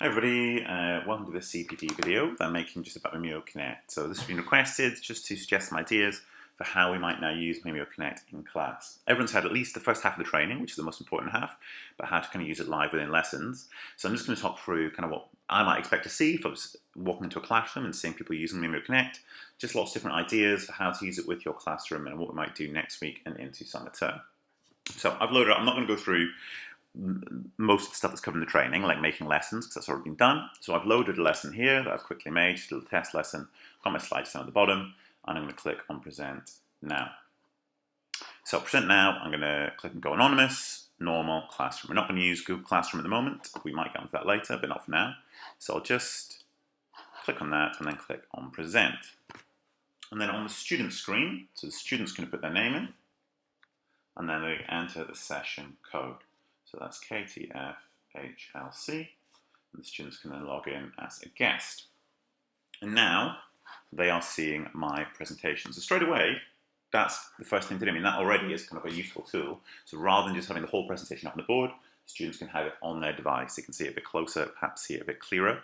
Hi everybody, welcome to this CPD video that I'm making just about Mimio Connect. So this has been requested just to suggest some ideas for how we might now use Mimio Connect in class. Everyone's had at least the first half of the training, which is the most important half, but how to kind of use it live within lessons. So I'm just going to talk through kind of what I might expect to see if I was walking into a classroom and seeing people using Mimio Connect. Just lots of different ideas for how to use it with your classroom and what we might do next week and into summer term. So I've loaded up, I'm not going to go through most of the stuff that's covered in the training, like making lessons, because that's already been done. So I've loaded a lesson here that I've quickly made, just a little test lesson, got my slides down at the bottom, and I'm going to click on Present Now. So Present Now, I'm going to click and go Anonymous, Normal, Classroom. We're not going to use Google Classroom at the moment. We might get onto that later, but not for now. So I'll just click on that and then click on Present. And then on the student screen, so the student's going to put their name in, and then they enter the session code. So that's KTFHLC, and the students can then log in as a guest. And now they are seeing my presentation. So straight away, that's the first thing to do. I mean, that already is kind of a useful tool. So rather than just having the whole presentation up on the board, students can have it on their device. They can see it a bit closer, perhaps see it a bit clearer.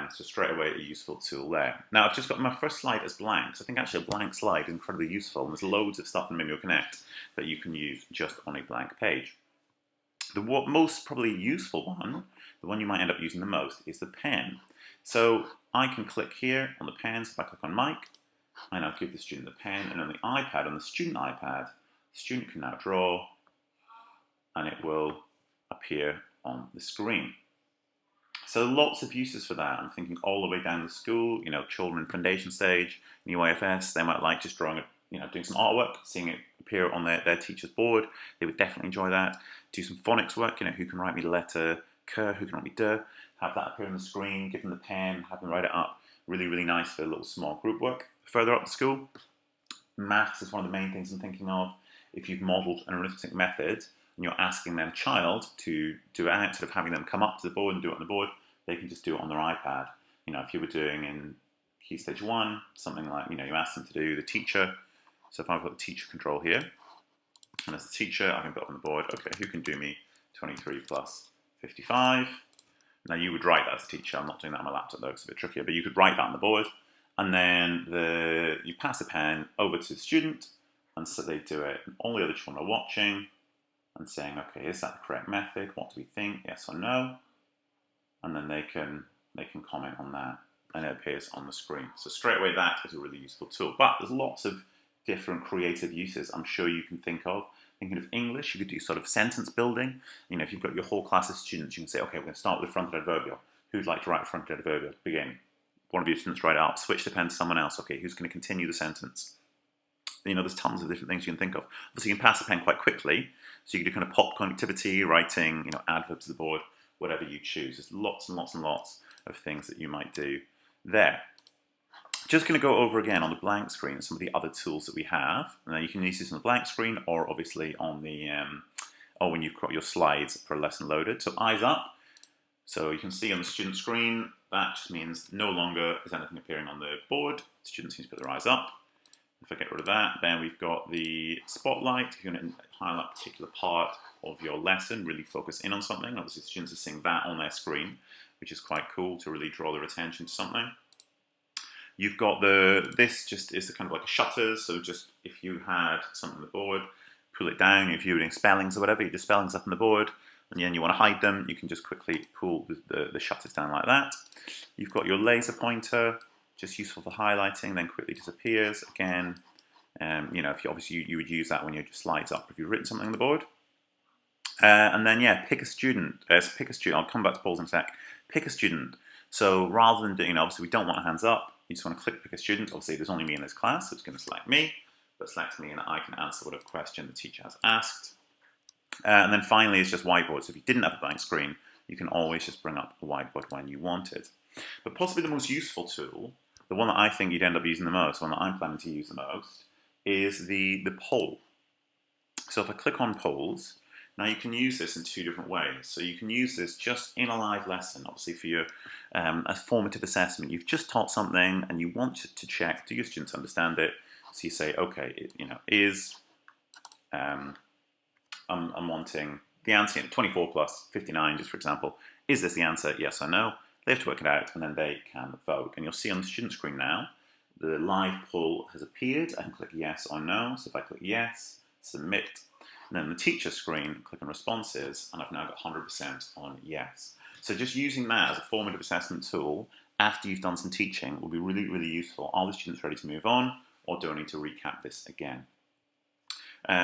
So straight away, a useful tool there. Now, I've just got my first slide as blank. So I think actually a blank slide is incredibly useful. And there's loads of stuff in Mimio Connect that you can use just on a blank page. The most probably useful one, the one you might end up using the most, is the pen. So I can click here on the pen. So if I click on Mike, I now give the student the pen, and on the iPad, on the student iPad, the student can now draw, and it will appear on the screen. So lots of uses for that. I'm thinking all the way down the school, children in foundation stage, new IFS, they might like just drawing doing some artwork, seeing it appear on their teacher's board. They would definitely enjoy that. Do some phonics work, who can write me the letter K, who can write me D, have that appear on the screen, give them the pen, have them write it up. Really, really nice for a little small group work. Further up the school, maths is one of the main things I'm thinking of. If you've modelled an arithmetic method and you're asking their child to do it out, instead of having them come up to the board and do it on the board, they can just do it on their iPad. If you were doing in Key Stage 1, something like, you ask them to do the teacher. So if I've got the teacher control here, and as the teacher, I can put up on the board, okay, who can do me 23 plus 55? Now you would write that as a teacher. I'm not doing that on my laptop though, it's a bit trickier, but you could write that on the board, and then you pass the pen over to the student, and so they do it. And all the other children are watching and saying, okay, is that the correct method? What do we think? Yes or no? And then they can comment on that, and it appears on the screen. So straight away, that is a really useful tool. But there's lots of different creative uses I'm sure you can think of. Thinking of English, you could do sort of sentence building. If you've got your whole class of students, you can say, okay, we're going to start with the fronted adverbial. Who'd like to write a fronted adverbial? Begin. One of your students write it up. Switch the pen to someone else. Okay, who's going to continue the sentence? There's tons of different things you can think of. Obviously, you can pass the pen quite quickly, so you can do kind of pop connectivity, writing, adverbs to the board, whatever you choose. There's lots and lots and lots of things that you might do there. Just going to go over again on the blank screen some of the other tools that we have. Now you can use this on the blank screen, or obviously on the when you've got your slides for a lesson loaded. So eyes up. So you can see on the student screen, that just means no longer is anything appearing on the board. Students need to put their eyes up. If I get rid of that, then we've got the spotlight. You're going to highlight a particular part of your lesson, really focus in on something. Obviously, students are seeing that on their screen, which is quite cool to really draw their attention to something. You've got this just is the kind of like a shutters. So just if you had something on the board, pull it down. If you're doing spellings or whatever, you do spellings up on the board, and then you want to hide them, you can just quickly pull the shutters down like that. You've got your laser pointer, just useful for highlighting, then quickly disappears. Again, if you obviously you would use that when you have your slides up if you've written something on the board. And then pick a student. I'll come back to polls in a sec. Pick a student. So rather than doing, obviously we don't want hands up. You just want to click pick a student. Obviously there's only me in this class, so it's going to select me. But select me, and I can answer whatever question the teacher has asked. And then finally, it's just whiteboard. So if you didn't have a blank screen, you can always just bring up a whiteboard when you want it. But possibly the most useful tool, the one that I think you'd end up using the most, the one that I'm planning to use the most, is the poll. So if I click on polls, now you can use this in two different ways. So you can use this just in a live lesson, obviously for your a formative assessment. You've just taught something and you want to check, do your students understand it? So you say, okay, I'm wanting the answer, 24 plus 59, just for example, Is this the answer? Yes or no? They have to work it out, and then they can vote. And you'll see on the student screen now, the live poll has appeared. I can click yes or no. So if I click yes, submit, and then the teacher screen, click on responses, and I've now got 100% on yes. So just using that as a formative assessment tool after you've done some teaching will be really, really useful. Are the students ready to move on, or do I need to recap this again?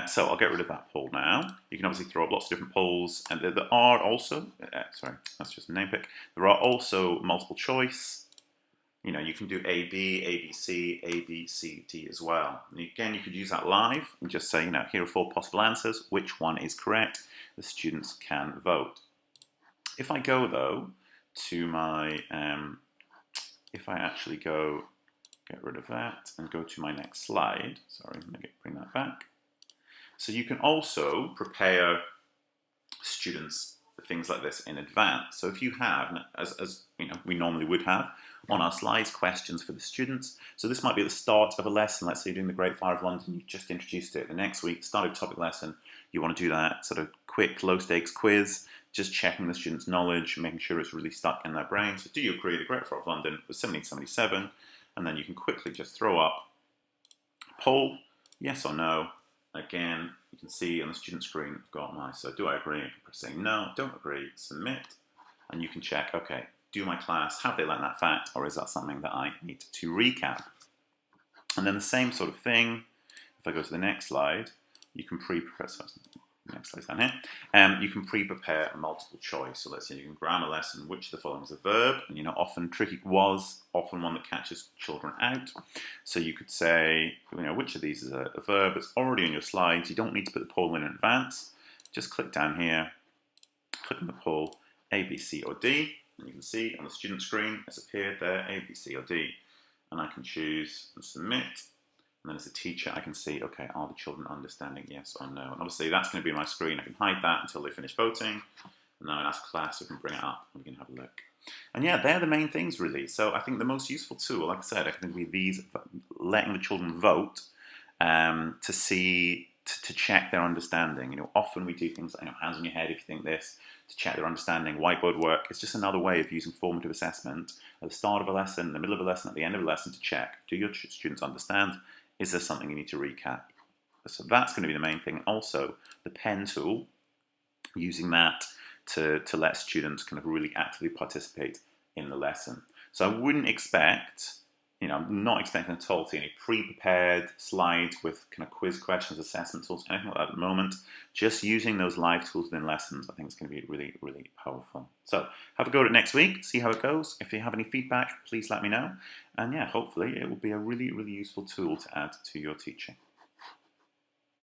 So I'll get rid of that poll now. You can obviously throw up lots of different polls, and there are also, sorry, that's just a name pick. There are also multiple choice. You know, you can do A, B, A, B, C, A, B, C, D as well. And again, you could use that live and just say, you know, here are 4 possible answers. Which one is correct? The students can vote. If I go, though, to my, if I actually go, get rid of that, and go to my next slide. Sorry, I'm going to bring that back. So you can also prepare students for things like this in advance. So if you have, as you know, we normally would have on our slides, questions for the students. So this might be at the start of a lesson. Let's say you're doing the Great Fire of London, you just introduced it. The next week, start of a topic lesson, you want to do that sort of quick, low-stakes quiz, just checking the students' knowledge, making sure it's really stuck in their brain. So do you agree the Great Fire of London was 1777? And then you can quickly just throw up a poll, yes or no. Again, you can see on the student screen, I've got my, so do I agree? I can press say no, don't agree, submit, and you can check, okay, do my class, have they learned that fact, or is that something that I need to recap? And then the same sort of thing, if I go to the next slide, you can pre-prepare, next slide's down here, you can pre-prepare a multiple choice. So let's say you can grammar lesson, which of the following is a verb, and you know, often tricky was often one that catches children out. So you could say, you know, which of these is a verb? It's already on your slides. You don't need to put the poll in advance. Just click down here, click on the poll, A, B, C, or D, and you can see on the student screen, it's appeared there, A, B, C, or D, and I can choose and submit. And then as a teacher, I can see, okay, are the children understanding yes or no? And obviously that's going to be my screen. I can hide that until they finish voting. And then I ask class, we can bring it up and we can have a look. And yeah, they're the main things really. So I think the most useful tool, like I said, I think would be these, letting the children vote to see, to check their understanding. You know, often we do things like, you know, hands on your head if you think this, to check their understanding. Whiteboard work, it's just another way of using formative assessment at the start of a lesson, in the middle of a lesson, at the end of a lesson to check, do your students understand? Is there something you need to recap? So that's going to be the main thing. Also, the pen tool, using that to let students kind of really actively participate in the lesson. So I wouldn't expect, you know, I'm not expecting at all to see any pre-prepared slides with kind of quiz questions, assessment tools, anything like that at the moment. Just using those live tools within lessons, I think it's going to be really, really powerful. So have a go at it next week, see how it goes. If you have any feedback, please let me know. And yeah, hopefully it will be a really, really useful tool to add to your teaching.